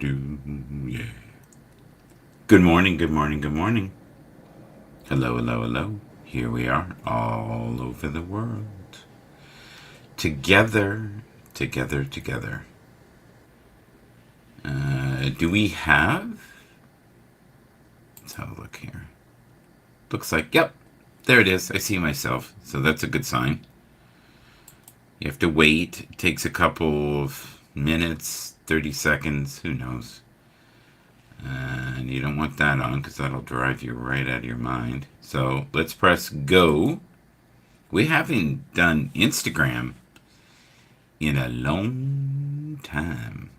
Yeah. Good morning, good morning, good morning. Hello, hello, hello. Here we are, all over the world. Together, together, together. Do we have? Let's have a look here. Looks like, yep, there it is. I see myself. So that's a good sign. You have to wait. It takes a couple of minutes, 30 seconds, who knows. And you don't want that on because that'll drive you right out of your mind. So let's press go. We haven't done Instagram in a long time.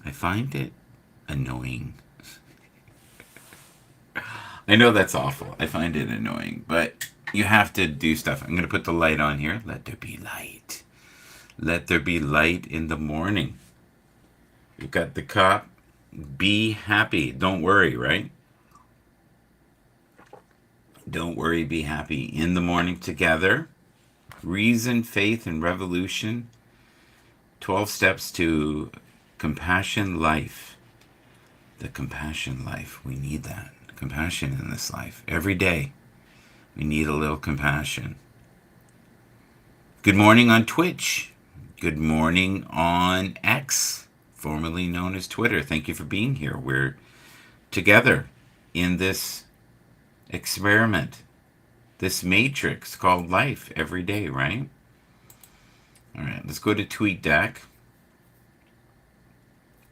I find it annoying. I know that's awful. I find it annoying, but you have to do stuff. I'm going to put the light on here. Let there be light. Let there be light in the morning. You've got the cup. Be happy. Don't worry, right? Don't worry, be happy. In the morning together. Reason, faith, and revolution. 12 steps to compassion life. The compassion life. We need that. Compassion in this life. Every day, we need a little compassion. Good morning on Twitch. Good morning on X, formerly known as Twitter. Thank you for being here. We're together in this experiment, this matrix called life every day, right? All right, let's go to TweetDeck,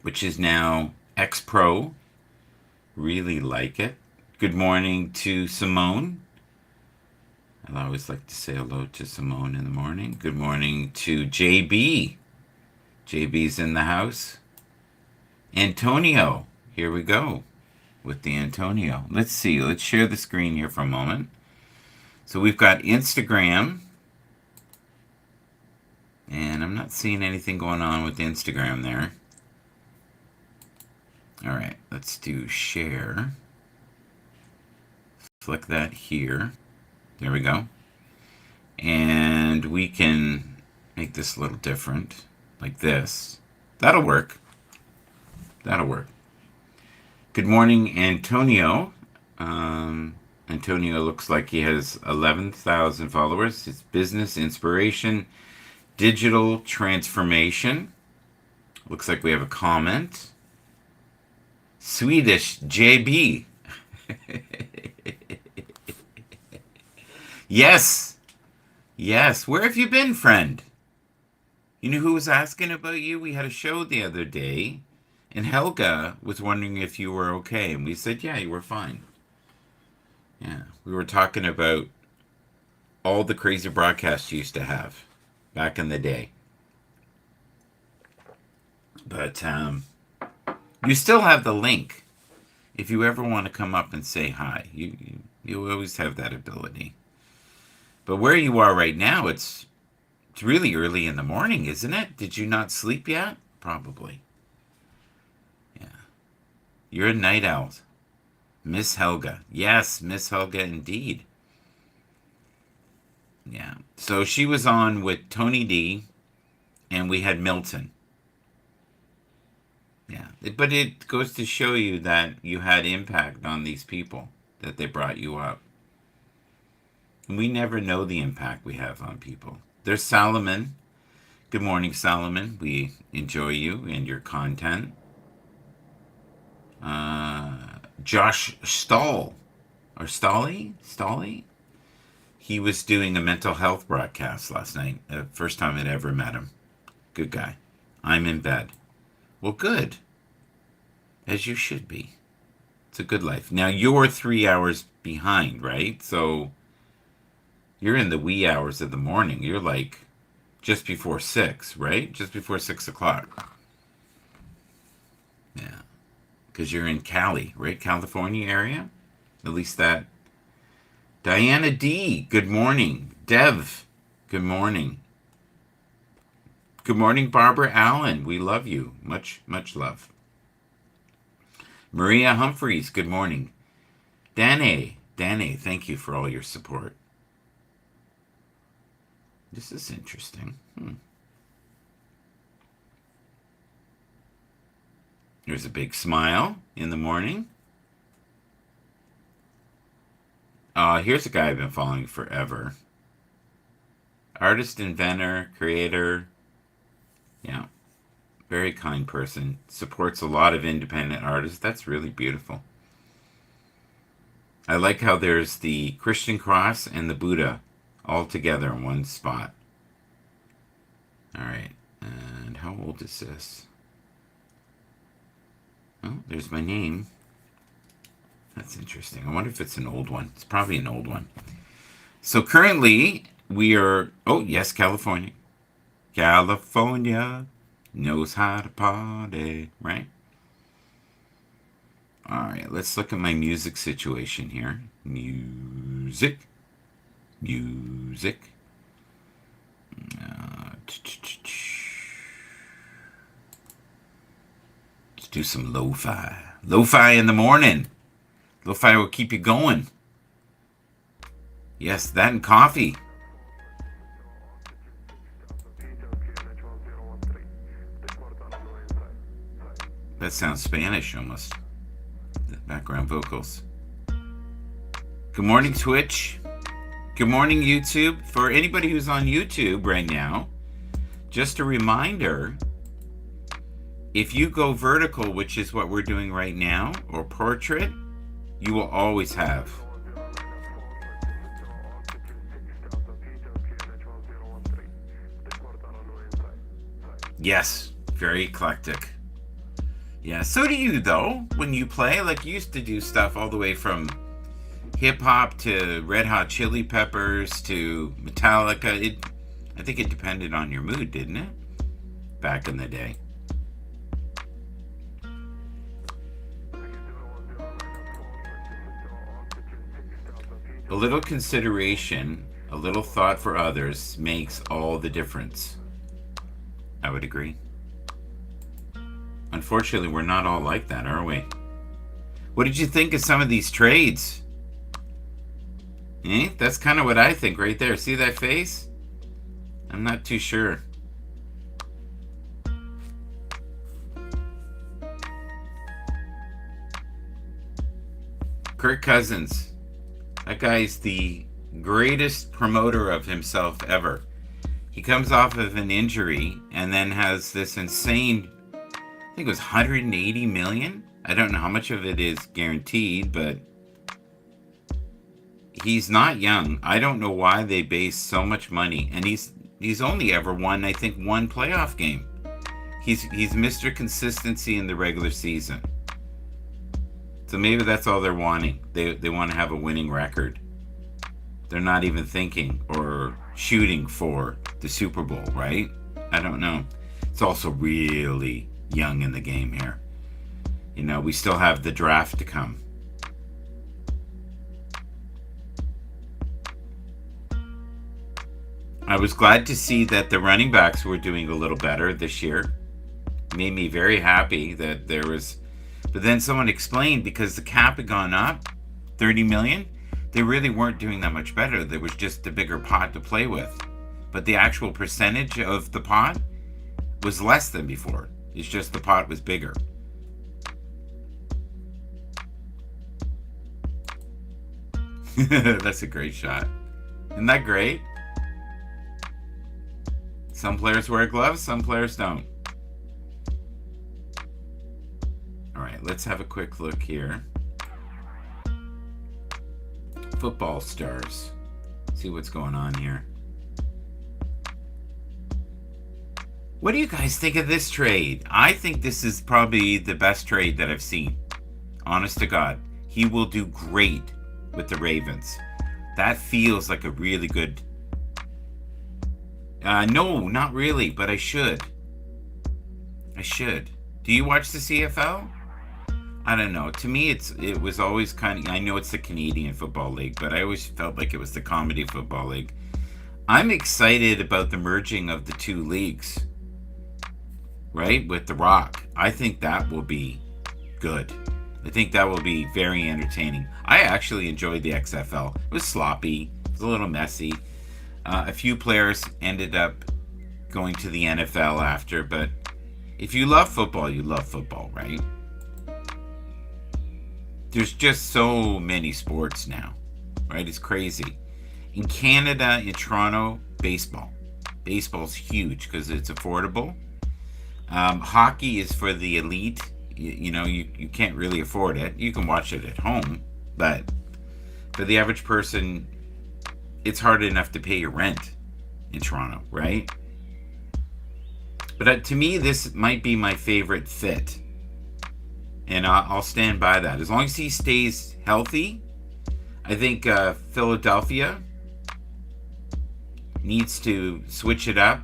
which is now X Pro. Really like it. Good morning to Simone. I always like to say hello to Simone in the morning. Good morning to JB. JB's in the house. Antonio. Here we go with the Antonio. Let's see. Let's share the screen here for a moment. So we've got Instagram. And I'm not seeing anything going on with Instagram there. All right. Let's do share. Flick that here. There we go. And we can make this a little different, like this. That'll work. That'll work. Good morning, Antonio. Antonio looks like he has 11,000 followers. It's business inspiration, digital transformation. Looks like we have a comment. Swedish JB. Yes. Yes. Where have you been, friend? You know who was asking about you? We had a show the other day, and Helga was wondering if you were okay. And we said, yeah, you were fine. Yeah. We were talking about all the crazy broadcasts you used to have back in the day. But you still have the link. If you ever want to come up and say hi, you always have that ability. But where you are right now, it's really early in the morning, isn't it? Did you not sleep yet? Probably. Yeah. You're a night owl. Miss Helga. Yes, Miss Helga indeed. Yeah. So she was on with Tony D and we had Milton. Yeah. But it goes to show you that you had impact on these people, that they brought you up. And we never know the impact we have on people. There's Solomon. Good morning, Solomon. We enjoy you and your content. Josh Stahl, or Stolly. He was doing a mental health broadcast last night. First time I'd ever met him. Good guy. I'm in bed. Well, good. As you should be. It's a good life. Now, you're 3 hours behind, right? So you're in the wee hours of the morning. You're like just before 6, right? Just before 6 o'clock. Yeah. Because you're in Cali, right? California area? At least that. Diana D, good morning. Dev, good morning. Good morning, Barbara Allen. We love you. Much, much love. Maria Humphreys, good morning. Danae, thank you for all your support. This is interesting. There's a big smile in the morning. Here's a guy I've been following forever. Artist, inventor, creator. Yeah, very kind person. Supports a lot of independent artists. That's really beautiful. I like how there's the Christian cross and the Buddha all together in one spot. All right. And how old is this? Oh, there's my name. That's interesting. I wonder if it's an old one. It's probably an old one. So currently we are, oh, yes, California. California knows how to party, right? All right, let's look at my music situation here. Music. Music. Let's do some lo-fi. Lo-fi in the morning. Lo-fi will keep you going. Yes, that and coffee. That sounds Spanish almost. The background vocals. Good morning, Twitch. Good morning, YouTube. For anybody who's on YouTube right now, just a reminder, if you go vertical, which is what we're doing right now, or portrait, you will always have. Yes, very eclectic. Yeah, so do you though, when you play. Like, you used to do stuff all the way from hip-hop to Red Hot Chili Peppers to Metallica. I think it depended on your mood, didn't it? Back in the day. A little consideration, a little thought for others makes all the difference. I would agree. Unfortunately, we're not all like that, are we? What did you think of some of these trades? That's kind of what I think right there. See that face? I'm not too sure. Kirk Cousins. That guy's the greatest promoter of himself ever. He comes off of an injury and then has this insane, I think it was 180 million. I don't know how much of it is guaranteed, but he's not young. I don't know why they base so much money, and he's only ever won, I think, one playoff game. He's Mr. Consistency in the regular season. So maybe that's all they're wanting. They want to have a winning record. They're not even thinking or shooting for the Super Bowl, right? I don't know. It's also really young in the game here. You know, we still have the draft to come. I was glad to see that the running backs were doing a little better this year. Made me very happy that there was, but then someone explained, because the cap had gone up 30 million, they really weren't doing that much better. There was just a bigger pot to play with. But the actual percentage of the pot was less than before. It's just the pot was bigger. That's a great shot. Isn't that great? Some players wear gloves, some players don't. All right, let's have a quick look here. Football stars. See what's going on here. What do you guys think of this trade? I think this is probably the best trade that I've seen. Honest to God. He will do great with the Ravens. That feels like a really good... no, not really, but I should. I should. Do you watch the CFL? I don't know. To me, it was always kind of... I know it's the Canadian Football League, but I always felt like it was the Comedy Football League. I'm excited about the merging of the two leagues. Right? With The Rock. I think that will be good. I think that will be very entertaining. I actually enjoyed the XFL. It was sloppy. It was a little messy. A few players ended up going to the NFL after, but If you love football, you love football, right? There's just so many sports now, right? It's crazy. In Canada, in Toronto, baseball. Baseball's huge because it's affordable. Hockey is for the elite. You can't really afford it. You can watch it at home, but for the average person, it's hard enough to pay your rent in Toronto, right? But to me, this might be my favorite fit. And I'll stand by that. As long as he stays healthy, I think Philadelphia needs to switch it up.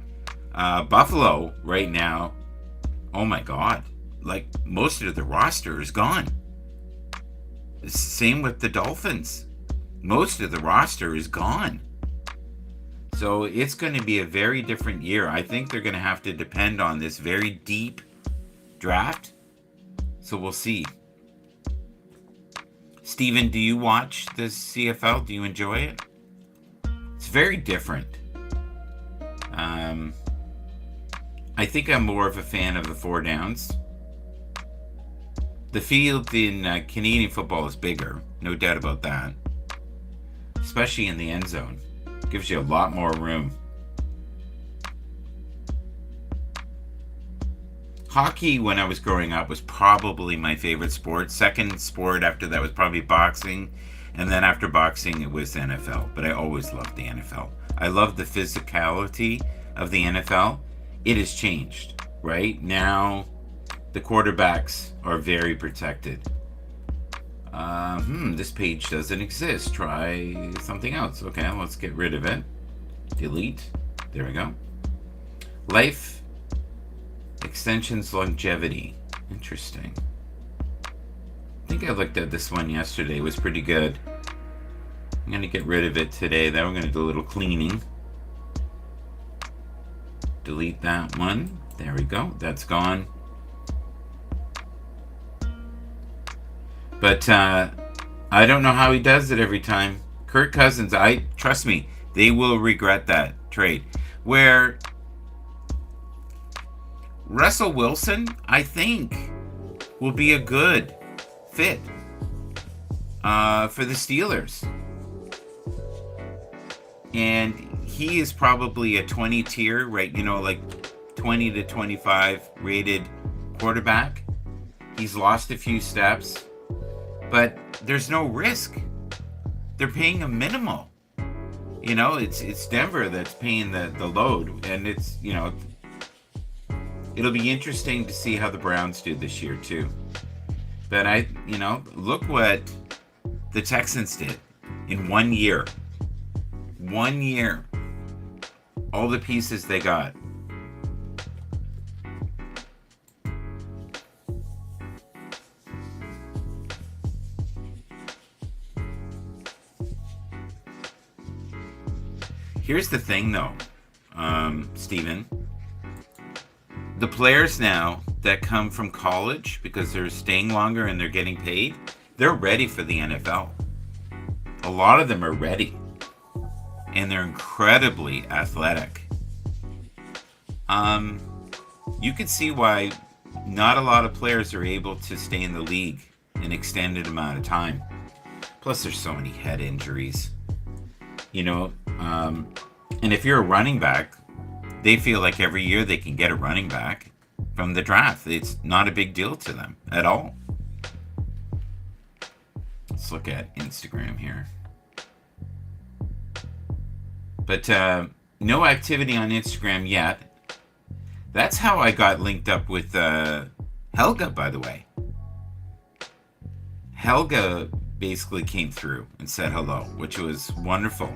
Buffalo right now, oh my God, like most of the roster is gone. Same with the Dolphins. Most of the roster is gone. So it's going to be a very different year. I think they're going to have to depend on this very deep draft. So we'll see. Steven, do you watch the CFL? Do you enjoy it? It's very different. I think I'm more of a fan of the 4 downs. The field in Canadian football is bigger, no doubt about that. Especially in the end zone. Gives you a lot more room. Hockey, when I was growing up, was probably my favorite sport. Second sport after that was probably boxing. And then after boxing, it was NFL. But I always loved the NFL. I love the physicality of the NFL. It has changed, right? Now, the quarterbacks are very protected. This page doesn't exist. Try something else. Okay, let's get rid of it. Delete. There we go. Life extensions longevity. Interesting. I think I looked at this one yesterday. It was pretty good. I'm going to get rid of it today. Then we're going to do a little cleaning. Delete that one. There we go. That's gone. But I don't know how he does it every time. Kirk Cousins, trust me, they will regret that trade. Where Russell Wilson, I think, will be a good fit for the Steelers. And he is probably a 20 tier, right? Like 20 to 25 rated quarterback. He's lost a few steps. But there's no risk. They're paying a minimal. It's Denver that's paying the load. And it's, it'll be interesting to see how the Browns do this year too. But look what the Texans did in 1 year. 1 year. All the pieces they got. Here's the thing, though, Steven. The players now that come from college, because they're staying longer and they're getting paid, they're ready for the NFL. A lot of them are ready. And they're incredibly athletic. You can see why not a lot of players are able to stay in the league an extended amount of time. Plus, there's so many head injuries. And if you're a running back, they feel like every year they can get a running back from the draft. It's not a big deal to them at all. Let's look at Instagram here. But no activity on Instagram yet. That's how I got linked up with Helga, by the way. Helga basically came through and said hello, which was wonderful.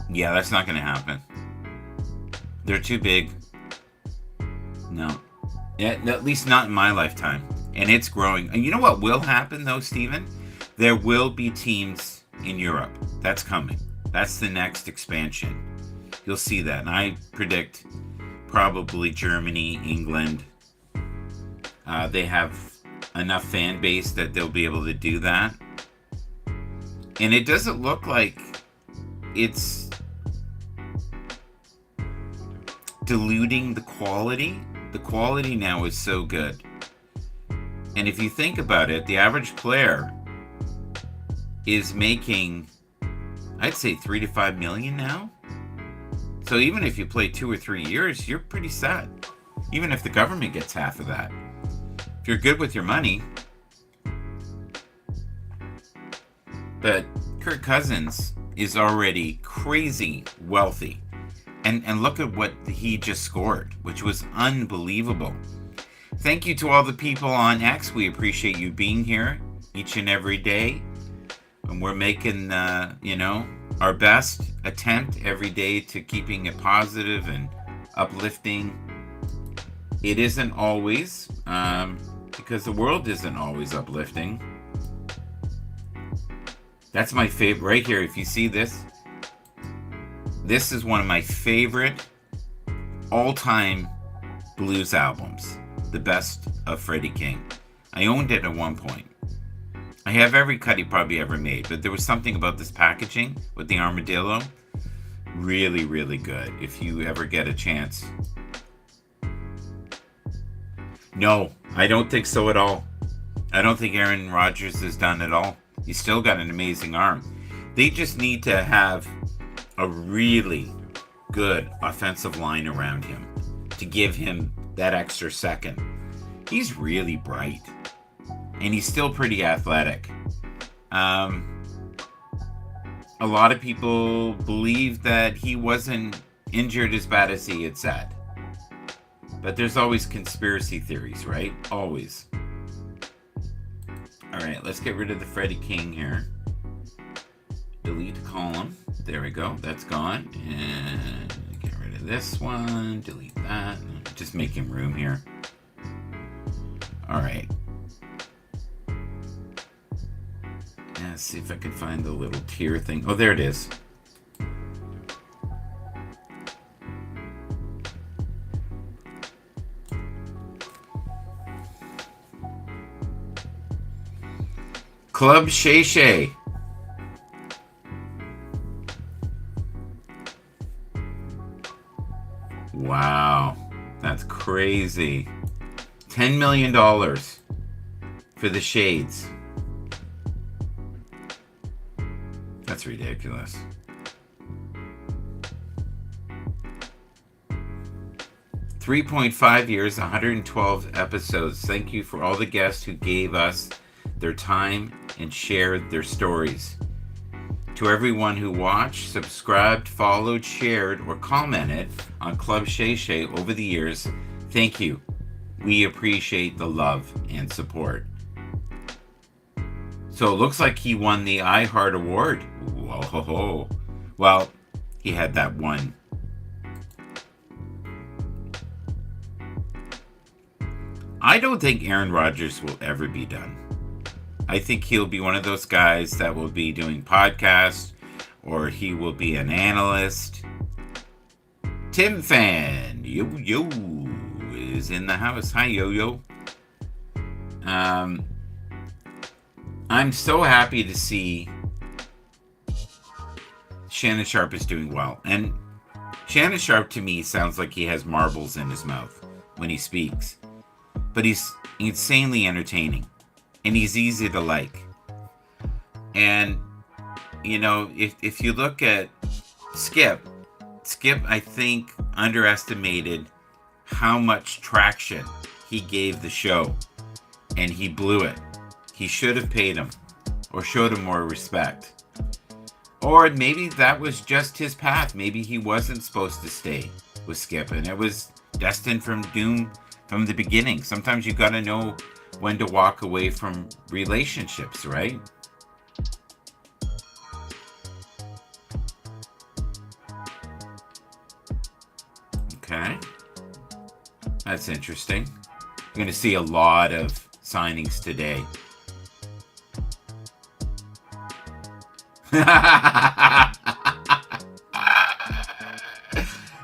Yeah, that's not going to happen. They're too big. No. Yeah, at least not in my lifetime. And it's growing. And you know what will happen, though, Steven? There will be teams in Europe. That's coming. That's the next expansion. You'll see that. And I predict probably Germany, England. They have enough fan base that they'll be able to do that. And it doesn't look like it's diluting the quality. The quality now is so good. And if you think about it, the average player is making, I'd say, 3 to 5 million now. So even if you play 2 or 3 years, you're pretty set. Even if the government gets half of that. If you're good with your money. But Kirk Cousins is already crazy wealthy. And look at what he just scored, which was unbelievable. Thank you to all the people on X. We appreciate you being here each and every day. And we're making, our best attempt every day to keeping it positive and uplifting. It isn't always, because the world isn't always uplifting. That's my favorite right here. If you see this, this is one of my favorite all-time blues albums. The best of Freddie King. I owned it at one point. I have every cut he probably ever made, but there was something about this packaging with the armadillo. Really, really good. If you ever get a chance. No, I don't think so at all. I don't think Aaron Rodgers is done at all. He's still got an amazing arm. They just need to have a really good offensive line around him to give him that extra second. He's really bright. And he's still pretty athletic. A lot of people believe that he wasn't injured as bad as he had said. But there's always conspiracy theories, right? Always. Alright, let's get rid of the Freddie King here. Delete column. There we go. That's gone. And get rid of this one. Delete that. Just making room here. Alright. Let's see if I can find the little tier thing. Oh, there it is. Club Shay Shay. Wow. That's crazy. $10 million for the shades. That's ridiculous. $3.5 years, 112 episodes. Thank you for all the guests who gave us their time and shared their stories. To everyone who watched, subscribed, followed, shared, or commented on Club Shay Shay over the years, thank you. We appreciate the love and support. So it looks like he won the iHeart Award. Whoa. Well, he had that one. I don't think Aaron Rodgers will ever be done. I think he'll be one of those guys that will be doing podcasts, or he will be an analyst. Tim Fan, yo is in the house. Hi, yo. I'm so happy to see Shannon Sharpe is doing well. And Shannon Sharpe, to me, sounds like he has marbles in his mouth when he speaks. But he's insanely entertaining. And he's easy to like. And, if you look at Skip, I think, underestimated how much traction he gave the show. And he blew it. He should have paid him. Or showed him more respect. Or maybe that was just his path. Maybe he wasn't supposed to stay with Skip. And it was destined from doom from the beginning. Sometimes you got to know when to walk away from relationships, right? Okay. That's interesting. You're going to see a lot of signings today.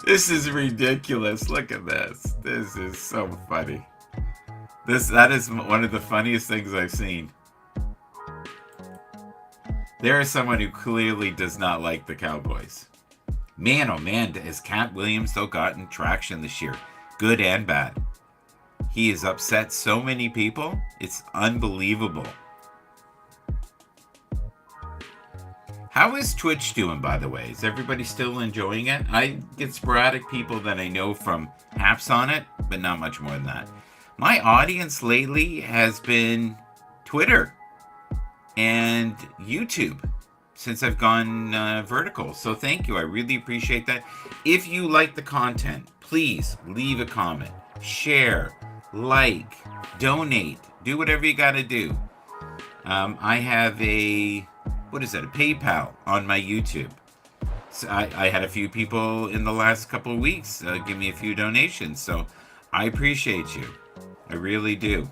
This is ridiculous. Look at this. This is so funny. That is one of the funniest things I've seen. There is someone who clearly does not like the Cowboys. Man, oh man, has Cat Williams though gotten traction this year, good and bad. He has upset so many people. It's unbelievable. How is Twitch doing, by the way? Is everybody still enjoying it? I get sporadic people that I know from apps on it, but not much more than that. My audience lately has been Twitter and YouTube since I've gone vertical. So thank you. I really appreciate that. If you like the content, please leave a comment, share, like, donate, do whatever you got to do. I have a PayPal on my YouTube. So I had a few people in the last couple of weeks give me a few donations. So I appreciate you. I really do.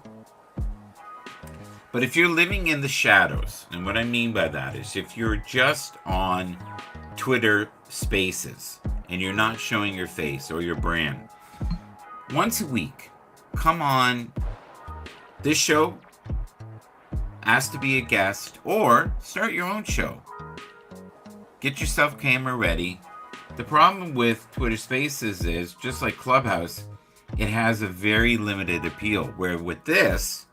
But if you're living in the shadows, and what I mean by that is if you're just on Twitter Spaces and you're not showing your face or your brand, once a week, come on this show, ask to be a guest, or start your own show. Get yourself camera ready. The problem with Twitter Spaces is, just like Clubhouse, it has a very limited appeal, where with this,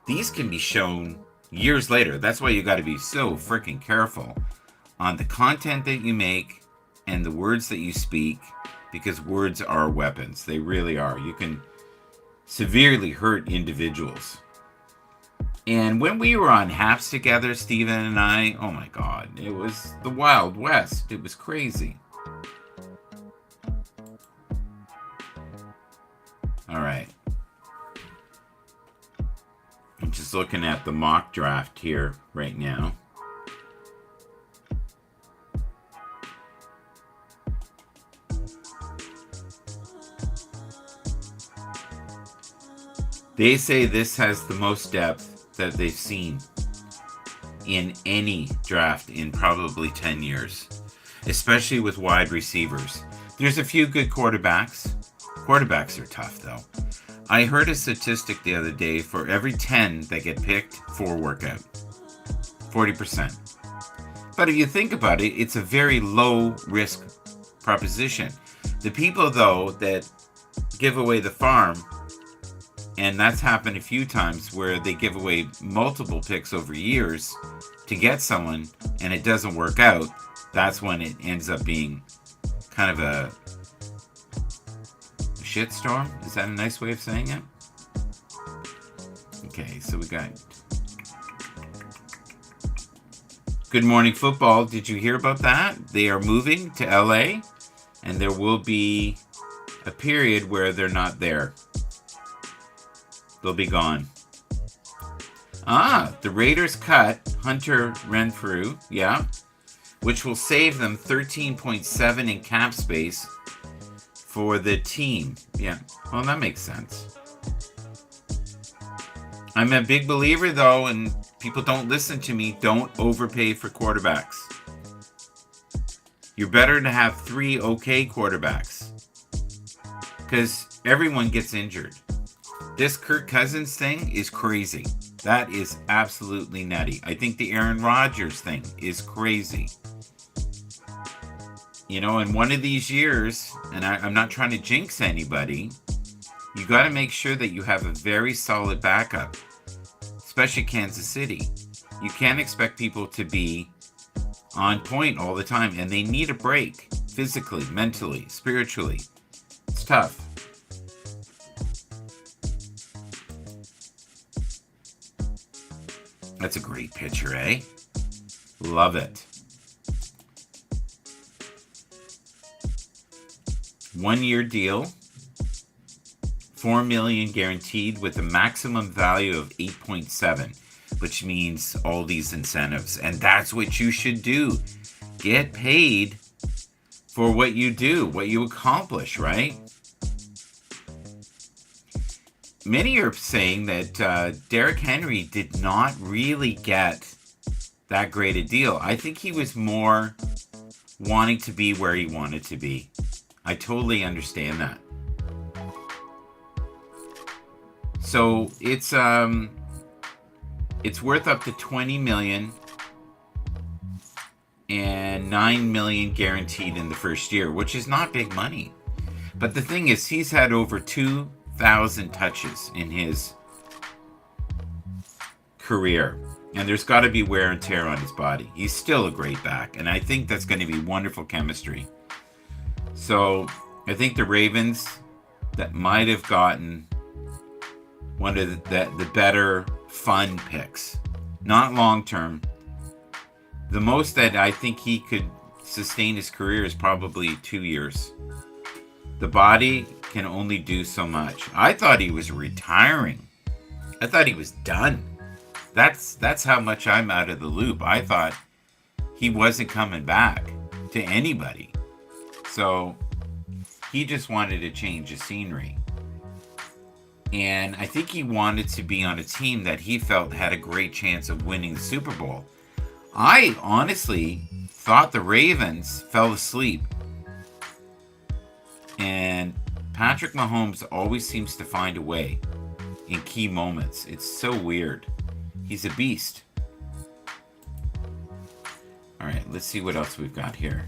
these can be shown years later. That's why you got to be so freaking careful on the content that you make and the words that you speak, because words are weapons. They really are. You can severely hurt individuals. And when we were on Haps together, Steven and I, oh my God, it was the Wild West. It was crazy. All right. I'm just looking at the mock draft here right now. They say this has the most depth that they've seen in any draft in probably 10 years, especially with wide receivers. There's a few good quarterbacks. Quarterbacks are tough, though. I heard a statistic the other day: for every 10 that get picked, 4 work out. 40%. But if you think about it, it's a very low risk proposition. The people, though, that give away the farm, and that's happened a few times where they give away multiple picks over years to get someone and it doesn't work out, that's when it ends up being kind of a shitstorm. Is that a nice way of saying it? Okay, so we got Good Morning Football. Did you hear about that? They are moving to LA, and there will be a period where they're not there. They'll be gone. The Raiders cut Hunter Renfrew, which will save them $13.7 in cap space for the team. Yeah, well, that makes sense. I'm a big believer, though, and people don't listen to me, don't overpay for quarterbacks. You're better to have 3 okay quarterbacks, because everyone gets injured. This Kirk Cousins thing is crazy. That is absolutely nutty. I think the Aaron Rodgers thing is crazy. You know, in one of these years, and I'm not trying to jinx anybody, you got to make sure that you have a very solid backup, especially Kansas City. You can't expect people to be on point all the time, and they need a break physically, mentally, spiritually. It's tough. That's a great picture, eh? Love it. 1-year deal, $4 million guaranteed with a maximum value of 8.7, which means all these incentives. And that's what you should do. Get paid for what you do, what you accomplish, right? Many are saying that Derrick Henry did not really get that great a deal. I think he was more wanting to be where he wanted to be. I totally understand that. So it's worth up to $20 million and 9 million guaranteed in the first year, which is not big money. But the thing is, he's had over 2,000 touches in his career, and there's got to be wear and tear on his body. He's still a great back, and I think that's going to be wonderful chemistry. So I think the Ravens that might have gotten one of the better fun picks, not long term. The most that I think he could sustain his career is probably 2 years. The body can only do so much. I thought he was retiring. I thought he was done. That's how much I'm out of the loop. I thought he wasn't coming back to anybody. So he just wanted to change the scenery. And I think he wanted to be on a team that he felt had a great chance of winning the Super Bowl. I honestly thought the Ravens fell asleep. And Patrick Mahomes always seems to find a way in key moments. It's so weird. He's a beast. All right, let's see what else we've got here.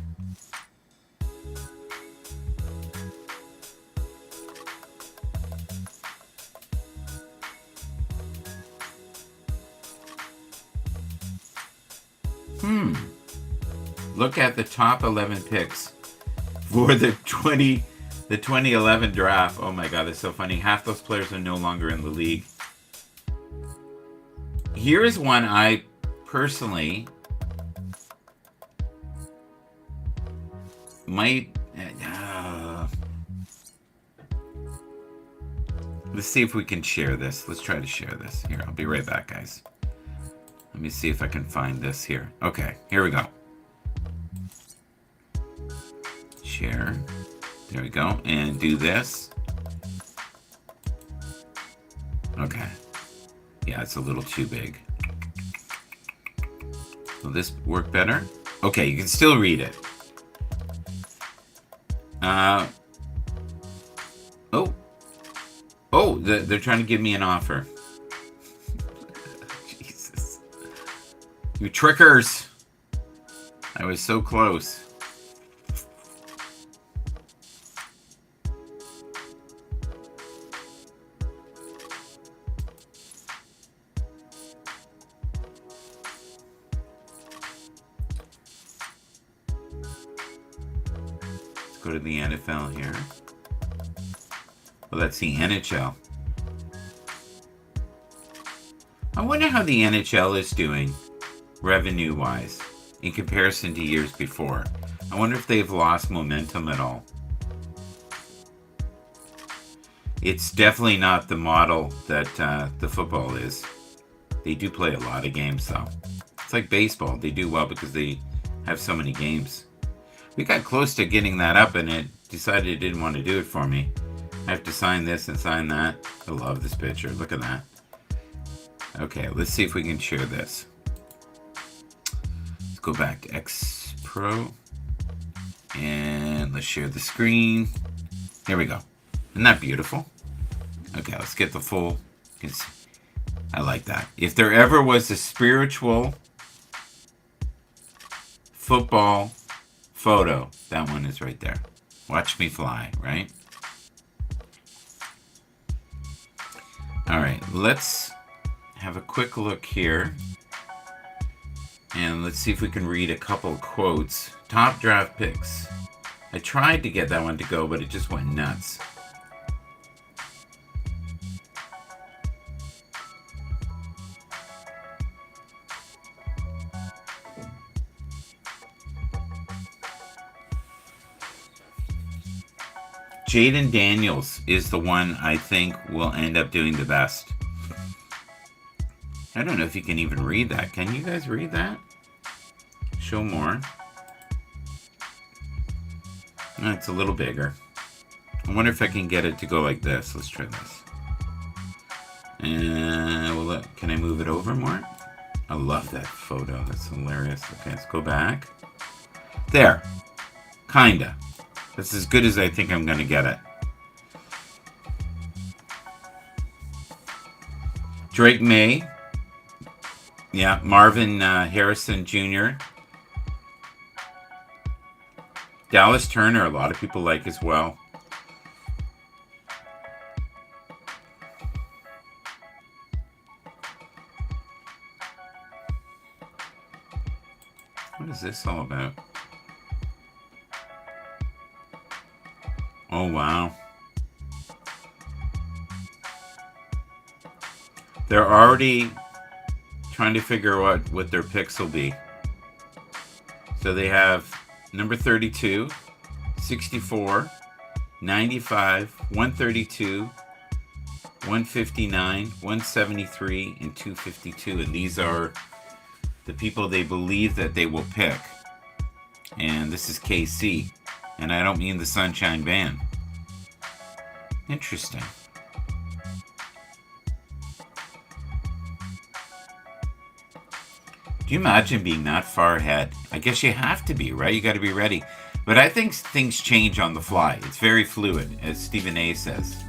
Look at the top 11 picks for the 2011 draft. Oh my God, it's so funny. Half those players are no longer in the league. Here is one I personally might... let's see if we can share this. Let's try to share this. Here, I'll be right back, guys. Let me see if I can find this here. Okay, here we go. Share. There we go. And do this. Okay. Yeah, it's a little too big. Will this work better? Okay, you can still read it. They're trying to give me an offer. Jesus. You trickers. I was so close. Let's go to the NFL here. Well, that's the NHL. I wonder how the NHL is doing revenue-wise in comparison to years before. I wonder if they've lost momentum at all. It's definitely not the model that the football is. They do play a lot of games, though. It's like baseball. They do well because they have so many games. We got close to getting that up, and it decided it didn't want to do it for me. I have to sign this and sign that. I love this picture. Look at that. Okay, let's see if we can share this. Let's go back to X Pro. And let's share the screen. There we go. Isn't that beautiful? Okay, let's get the full. I like that. If there ever was a spiritual football photo, that one is right there. Watch me fly, right? All right, let's have a quick look here. And let's see if we can read a couple quotes. Top draft picks. I tried to get that one to go, but it just went nuts. Jaden Daniels is the one I think will end up doing the best. I don't know if you can even read that. Can you guys read that? Show more. Oh, it's a little bigger. I wonder if I can get it to go like this. Let's try this. And can I move it over more? I love that photo. That's hilarious. Okay, let's go back. There. Kinda. That's as good as I think I'm going to get it. Drake May. Yeah, Marvin Harrison Jr. Dallas Turner, a lot of people like as well. What is this all about? Oh, wow. They're already trying to figure out what their picks will be. So they have number 32, 64, 95, 132, 159, 173, and 252. And these are the people they believe that they will pick. And this is KC. And I don't mean the Sunshine Band. Interesting. Do you imagine being that far ahead? I guess you have to be, right? You got to be ready. But I think things change on the fly. It's very fluid, as Stephen A says.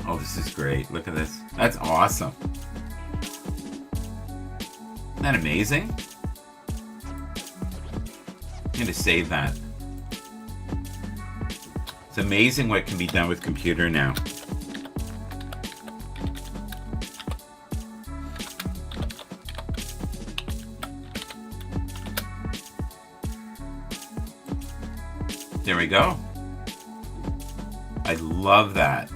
Oh, this is great. Look at this. That's awesome. Isn't that amazing? I'm going to save that. It's amazing what can be done with computer now. There we go. I love that.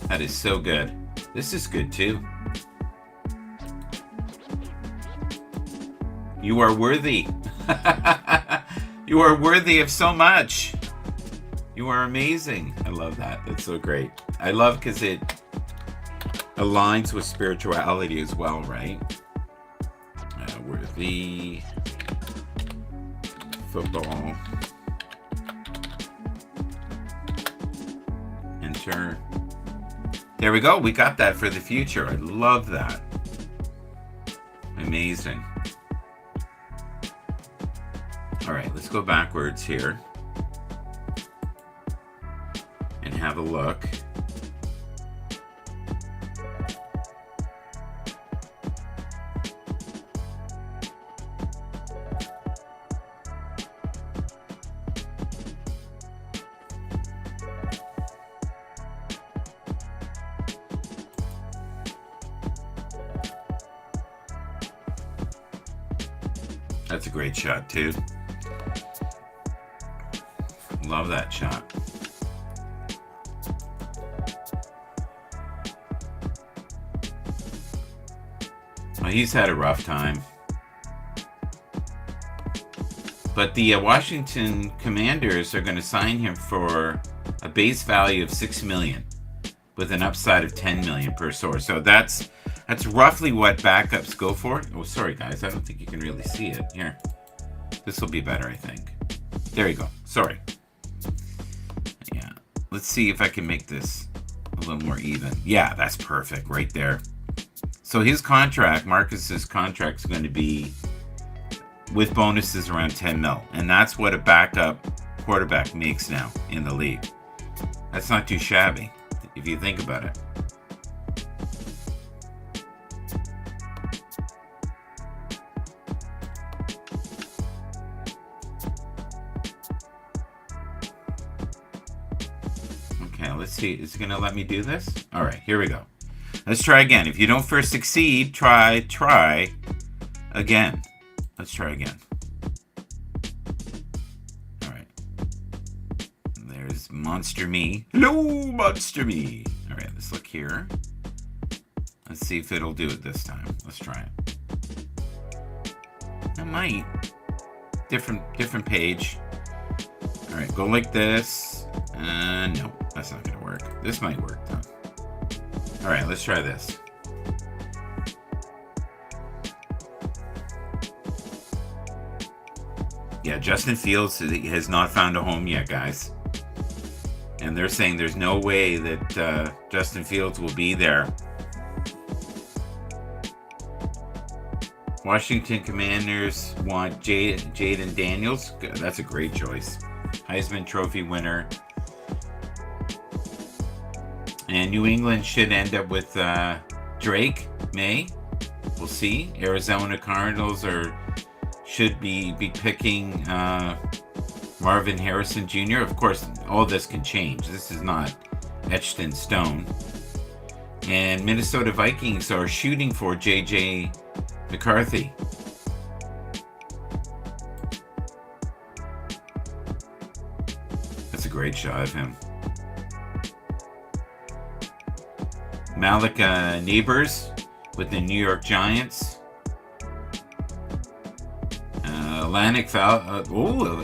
That is so good. This is good too. You are worthy. You are worthy of so much. You are amazing. I love that. That's so great. I love because it aligns with spirituality as well, right? Worthy football. Enter. There we go. We got that for the future. I love that. Amazing. All right, let's go backwards here and have a look. That's a great shot too. Love that shot. Well, he's had a rough time. But the Washington Commanders are going to sign him for a base value of $6 million with an upside of $10 million per source. So that's roughly what backups go for. Oh, sorry guys, I don't think you can really see it. Here, this will be better, I think. There you go. Sorry. Yeah, let's see if I can make this a little more even. Yeah, that's perfect right there. So his contract, Marcus's contract, is going to be with bonuses around 10 mil, and that's what a backup quarterback makes now in the league. That's not too shabby if you think about it. Okay, let's see. Is it going to let me do this? All right, here we go. Let's try again. If you don't first succeed, try again. Let's try again. All right. There's Monster Me. Hello, Monster Me. All right, let's look here. Let's see if it'll do it this time. Let's try it. It might. Different page. All right, go like this. No, that's not going to work. This might work, though. All right, let's try this. Yeah, Justin Fields has not found a home yet, guys. And they're saying there's no way that Justin Fields will be there. Washington Commanders want Jaden Daniels. That's a great choice. Heisman Trophy winner. And New England should end up with Drake, May. We'll see. Arizona Cardinals should be picking Marvin Harrison Jr. Of course, all this can change. This is not etched in stone. And Minnesota Vikings are shooting for J.J. McCarthy. That's a great shot of him. Malik Neighbors with the New York Giants. Atlantic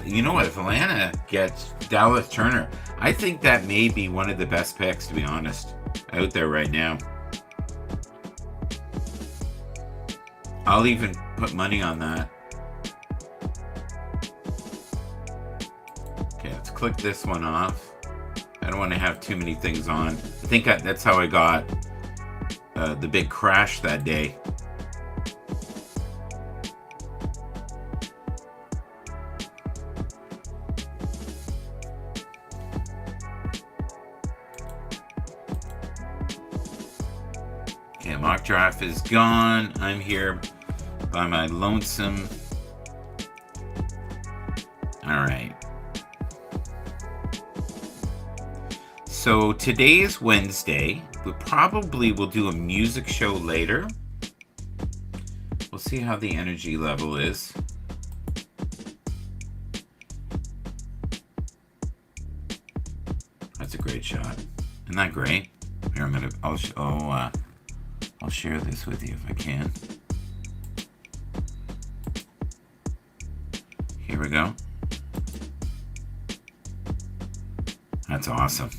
you know what? If Atlanta gets Dallas Turner, I think that may be one of the best picks, to be honest, out there right now. I'll even put money on that. Okay, let's click this one off. I don't want to have too many things on. I think that's how I got the big crash that day. Okay, mock draft is gone. I'm here by my lonesome. All right. So today is Wednesday. We probably will do a music show later. We'll see how the energy level is. That's a great shot. Isn't that great? Here, I'll share this with you if I can. Here we go. That's awesome.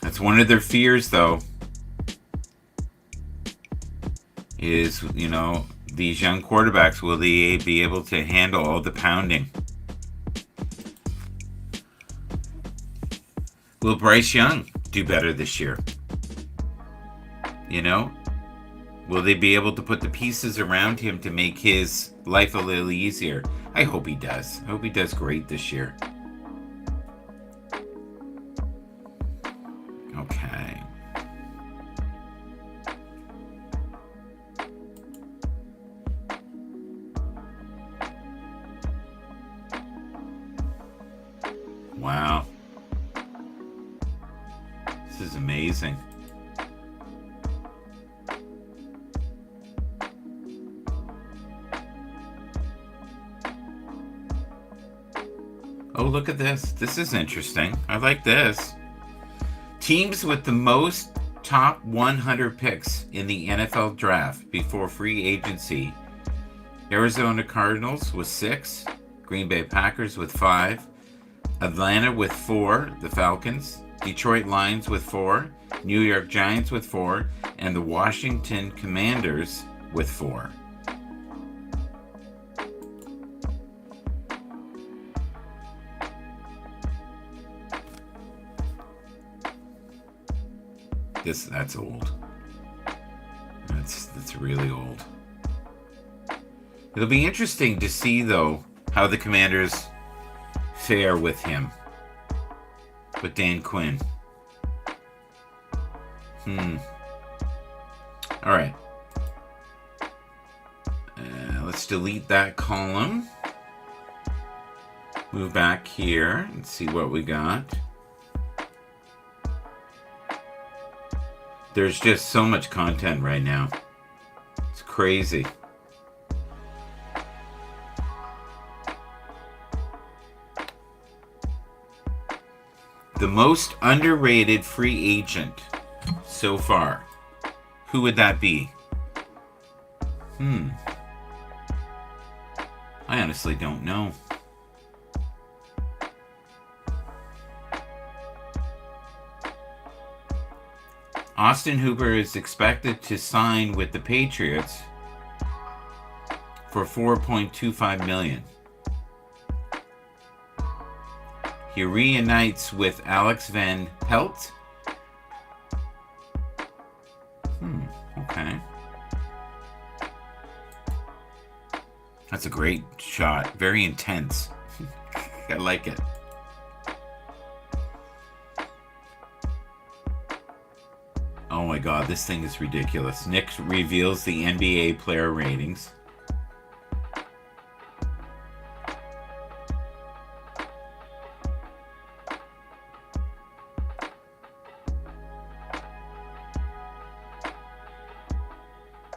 That's one of their fears, though, is, these young quarterbacks, will they be able to handle all the pounding? Will Bryce Young do better this year? Will they be able to put the pieces around him to make his life a little easier? I hope he does. I hope he does great this year. Okay. Wow. This is amazing. Oh, look at this. This is interesting. I like this. Teams with the most top 100 picks in the NFL draft before free agency. Arizona Cardinals with 6. Green Bay Packers with 5. Atlanta with 4. The Falcons. Detroit Lions with 4. New York Giants with 4. And the Washington Commanders with 4. That's old. That's really old. It'll be interesting to see, though, how the Commanders fare with him. With Dan Quinn. All right. Let's delete that column. Move back here and see what we got. There's just so much content right now. It's crazy. The most underrated free agent so far. Who would that be? I honestly don't know. Austin Hooper is expected to sign with the Patriots for $4.25 million. He reunites with Alex Van Pelt. Okay. That's a great shot. Very intense. I like it. my God, this thing is ridiculous. Nick reveals the NBA player ratings.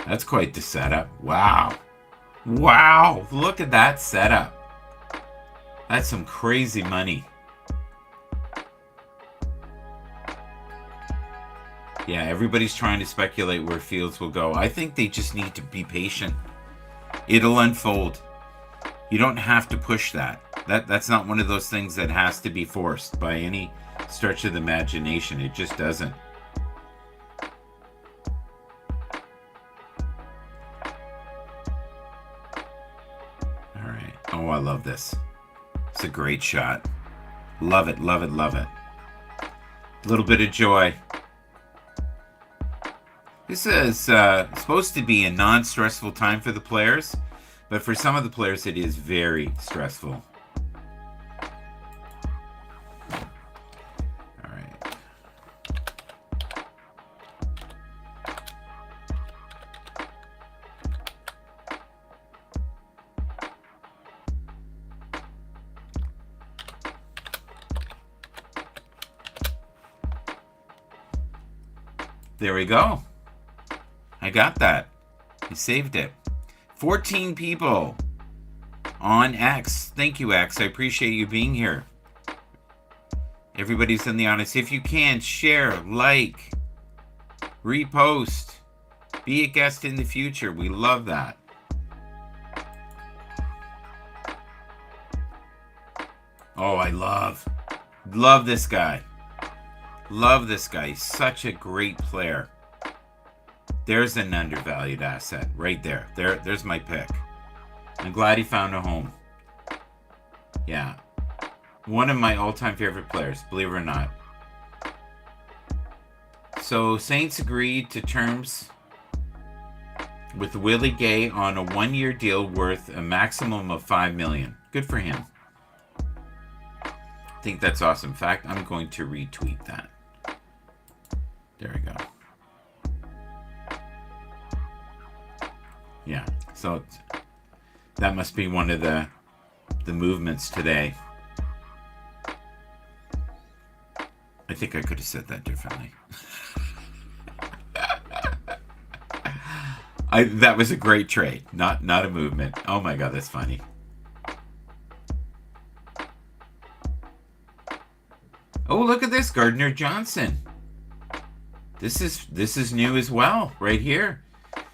That's quite the setup. Wow. Wow. Look at that setup. That's some crazy money. Yeah, everybody's trying to speculate where Fields will go. I think they just need to be patient. It'll unfold. You don't have to push that. That's not one of those things that has to be forced by any stretch of the imagination. It just doesn't. All right. Oh, I love this. It's a great shot. Love it, love it, love it. A little bit of joy. This is supposed to be a non-stressful time for the players, but for some of the players it is very stressful. All right. There we go. I got that. I saved it. 14 people on X. Thank you, X. I appreciate you being here. Everybody's in the audience. If you can, share, like, repost, be a guest in the future. We love that. Oh, I love this guy. Love this guy. He's such a great player. There's an undervalued asset right there. There's my pick. I'm glad he found a home. Yeah. One of my all-time favorite players, believe it or not. So Saints agreed to terms with Willie Gay on a one-year deal worth a maximum of $5 million. Good for him. I think that's awesome. In fact, I'm going to retweet that. There we go. Yeah, so that must be one of the movements today. I think I could have said that differently. That was a great trade, not a movement. Oh my God, that's funny. Oh, look at this, Gardner Johnson. This is new as well, right here.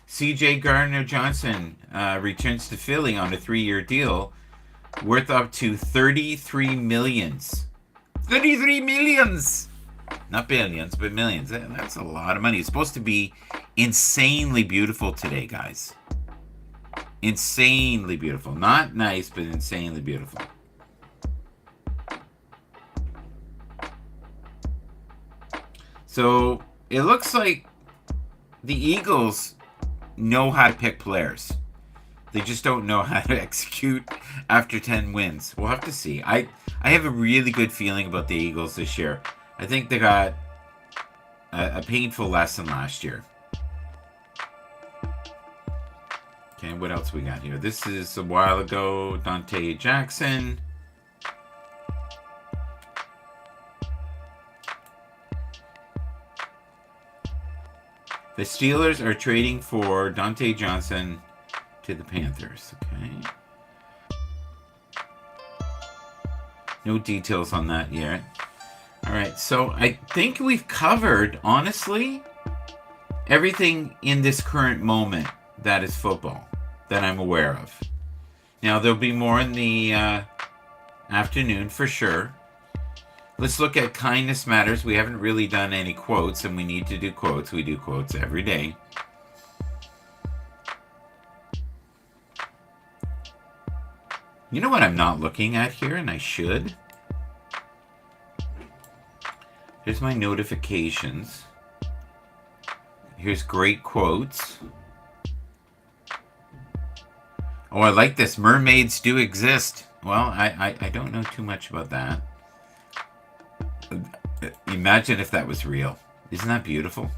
C.J. Gardner-Johnson returns to Philly on a 3-year deal worth up to 33 millions. 33 millions! Not billions, but millions. That's a lot of money. It's supposed to be insanely beautiful today, guys. Insanely beautiful. Not nice, but insanely beautiful. So, it looks like the Eagles know how to pick players. They just don't know how to execute after 10 wins. We'll have to see. I have a really good feeling about the Eagles this year. I think they got a painful lesson last year. Okay, what else we got here? This is a while ago. Dante Jackson. The Steelers are trading for Dante Johnson to the Panthers. Okay. No details on that yet. All right, so I think we've covered, honestly, everything in this current moment that is football that I'm aware of. Now, there'll be more in the afternoon for sure. Let's look at Kindness Matters. We haven't really done any quotes, and we need to do quotes. We do quotes every day. You know what I'm not looking at here, and I should? Here's my notifications. Here's great quotes. Oh, I like this. Mermaids do exist. Well, I don't know too much about that. Imagine if that was real. Isn't that beautiful?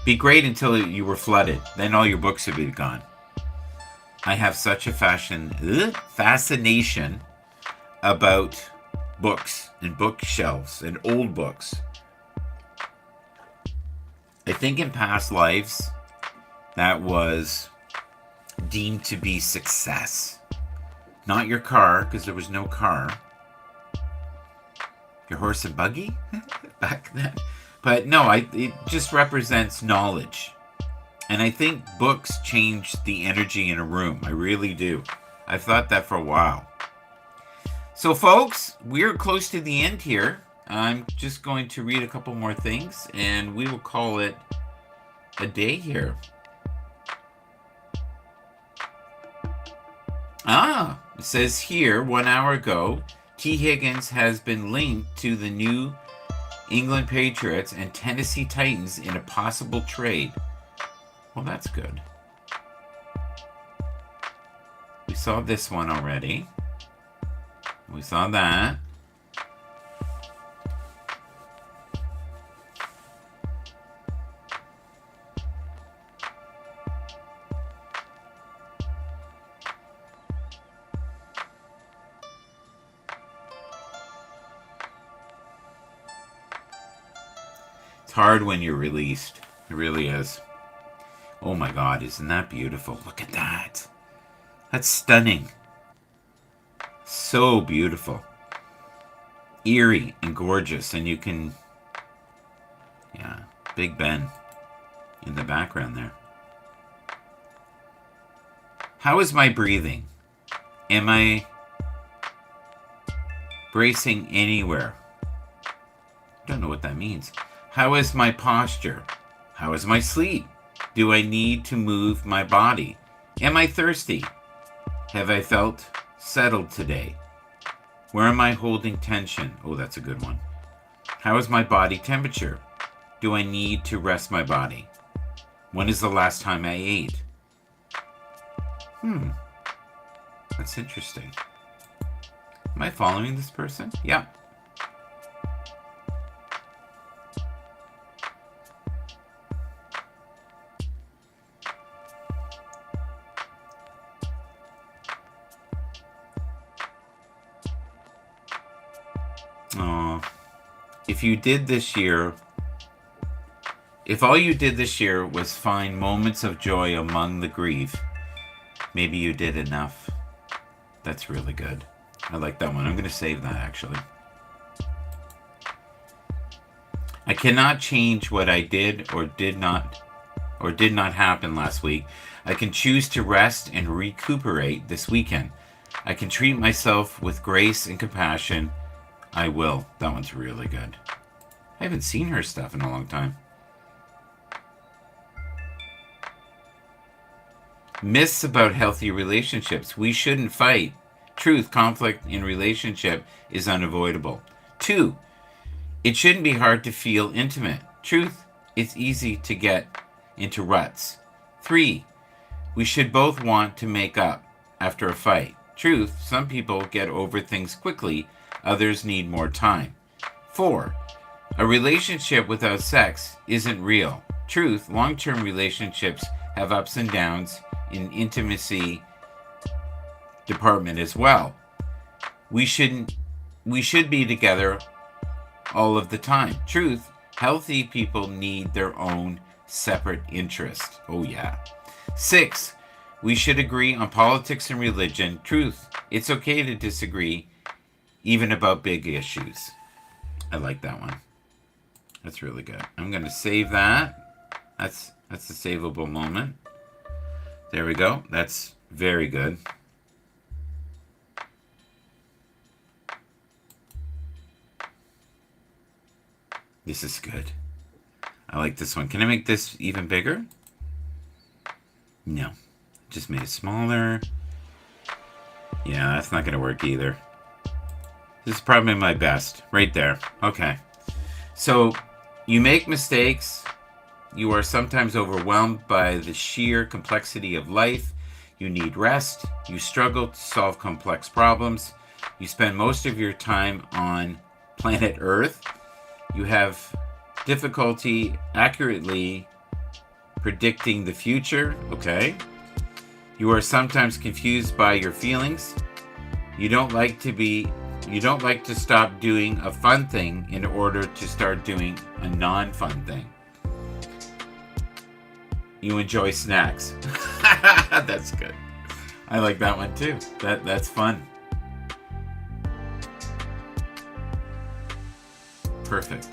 Be great until you were flooded. Then all your books would be gone. I have such a fascination about books and bookshelves and old books. I think in past lives, that was deemed to be success. Not your car, because there was no car. Your horse and buggy back then. But no, it just represents knowledge. And I think books change the energy in a room. I really do. I've thought that for a while. So folks, we're close to the end here. I'm just going to read a couple more things and we will call it a day here. It says here, 1 hour ago, T. Higgins has been linked to the New England Patriots and Tennessee Titans in a possible trade. Well, that's good. We saw this one already. We saw that. It's hard when you're released. It really is. Oh my God, isn't that beautiful? Look at that. That's stunning. So beautiful. Eerie and gorgeous. And you can... Yeah, Big Ben in the background there. How is my breathing? Am I bracing anywhere? Don't know what that means. How is my posture? How is my sleep? Do I need to move my body? Am I thirsty? Have I felt settled today? Where am I holding tension? Oh, that's a good one. How is my body temperature? Do I need to rest my body? When is the last time I ate? That's interesting. Am I following this person? Yeah. If you did this year, if all you did this year was find moments of joy among the grief, maybe you did enough. That's really good. I like that one. I'm going to save that actually. I cannot change what I did or did not happen last week. I can choose to rest and recuperate this weekend. I can treat myself with grace and compassion. I will. That one's really good. I haven't seen her stuff in a long time. Myths about healthy relationships. We shouldn't fight. Truth, conflict in relationship is unavoidable. 2, it shouldn't be hard to feel intimate. Truth, it's easy to get into ruts. 3, we should both want to make up after a fight. Truth, some people get over things quickly. Others need more time. 4, a relationship without sex isn't real. Truth, long-term relationships have ups and downs in intimacy department as well. We should be together all of the time. Truth, healthy people need their own separate interest. Oh yeah. 6, we should agree on politics and religion. Truth, it's okay to disagree, even about big issues. I like that one. That's really good. I'm going to save that. That's a savable moment. There we go. That's very good. This is good. I like this one. Can I make this even bigger? No. Just made it smaller. Yeah, that's not going to work either. This is probably my best. Right there. Okay. So, you make mistakes. You are sometimes overwhelmed by the sheer complexity of life. You need rest. You struggle to solve complex problems. You spend most of your time on planet Earth. You have difficulty accurately predicting the future. Okay. You are sometimes confused by your feelings. You don't like to stop doing a fun thing in order to start doing a non-fun thing. You enjoy snacks. That's good. I like that one too. That's fun. Perfect.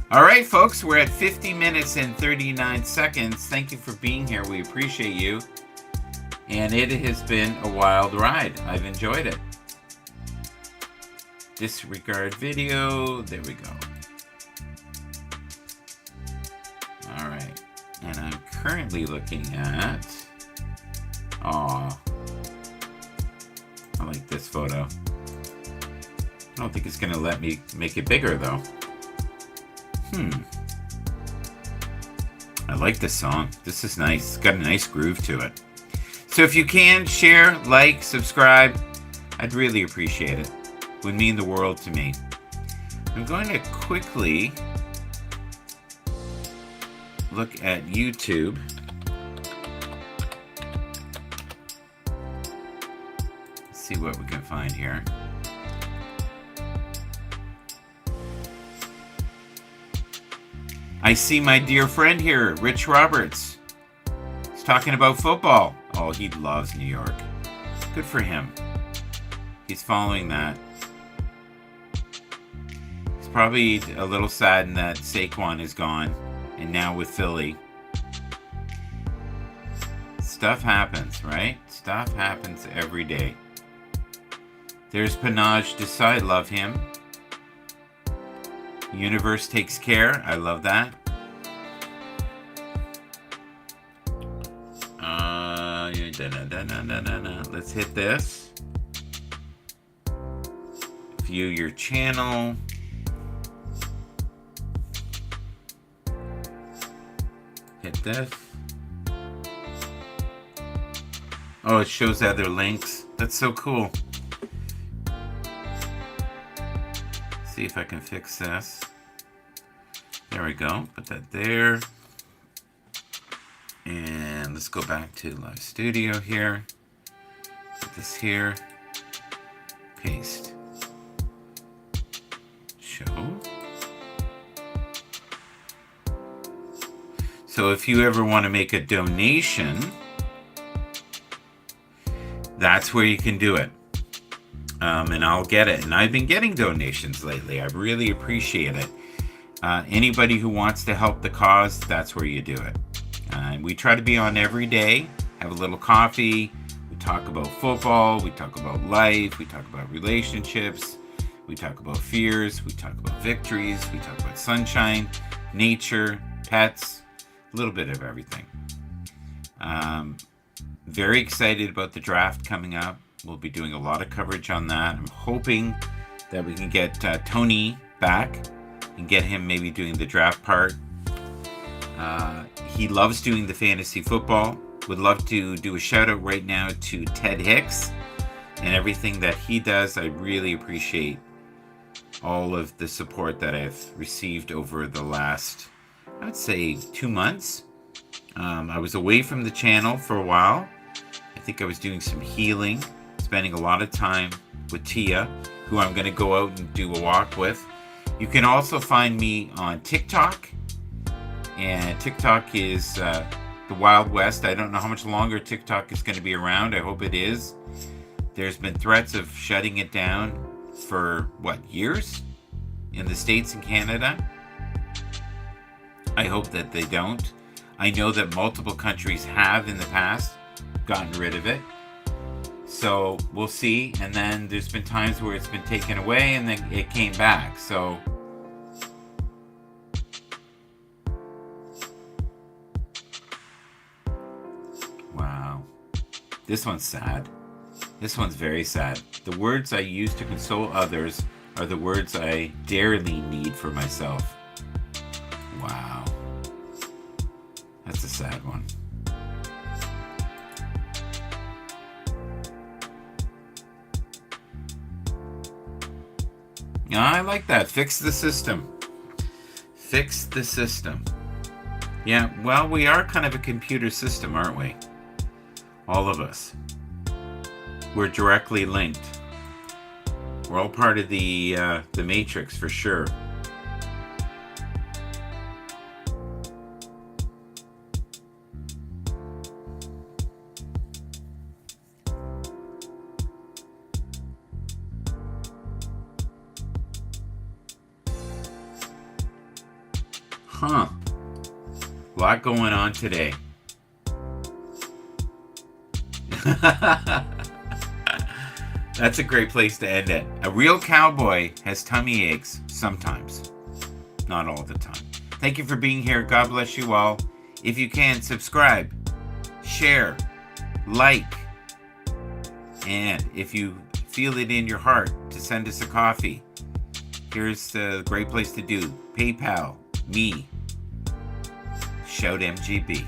All right, folks, we're at 50 minutes and 39 seconds. Thank you for being here. We appreciate you. And it has been a wild ride. I've enjoyed it. Disregard video. There we go. All right. And I'm currently looking at... Aw. I like this photo. I don't think it's going to let me make it bigger, though. I like this song. This is nice. It's got a nice groove to it. So if you can, share, like, subscribe. I'd really appreciate it. It would mean the world to me. I'm going to quickly look at YouTube. Let's see what we can find here. I see my dear friend here, Rich Roberts. He's talking about football. Oh, he loves New York. Good for him. He's following that. He's probably a little saddened that Saquon is gone, and now with Philly. Stuff happens, right? Stuff happens every day. There's Panaj Desai. Love him. Universe takes care. I love that. Let's hit this. View your channel. Hit this. Oh, it shows other links. That's so cool. See if I can fix this. There we go. Put that there. And let's go back to Live Studio here. Put this here. Paste. Show. So if you ever want to make a donation, that's where you can do it. And I'll get it. And I've been getting donations lately. I really appreciate it. Anybody who wants to help the cause, that's where you do it. We try to be on every day, have a little coffee. We talk about football. We talk about life. We talk about relationships. We talk about fears. We talk about victories. We talk about sunshine, nature, pets, a little bit of everything. Very excited about the draft coming up. We'll be doing a lot of coverage on that. I'm hoping that we can get Tony back and get him maybe doing the draft part. He loves doing the fantasy football. Would love to do a shout out right now to Ted Hicks and everything that he does. I really appreciate all of the support that I've received over the last, I would say, 2 months. I was away from the channel for a while. I think I was doing some healing, spending a lot of time with Tia, who I'm going to go out and do a walk with. You can also find me on TikTok. And TikTok is the Wild West. I don't know how much longer TikTok is going to be around. I hope it is. There's been threats of shutting it down for, years? In the States and Canada? I hope that they don't. I know that multiple countries have in the past gotten rid of it. So we'll see. And then there's been times where it's been taken away and then it came back. So wow. This one's sad. This one's very sad. The words I use to console others are the words I dearly need for myself. Wow. That's a sad one. Yeah, I like that. Fix the system. Fix the system. Yeah, well, we are kind of a computer system, aren't we? All of us. We're directly linked. We're all part of the matrix for sure. Huh. A lot going on today. That's a great place to end it. A real cowboy has tummy aches sometimes, not all the time. Thank you for being here. God bless you all. If you can, subscribe, share, like, and if you feel it in your heart to send us a coffee, here's the great place to do. PayPal, me, Shout MGB.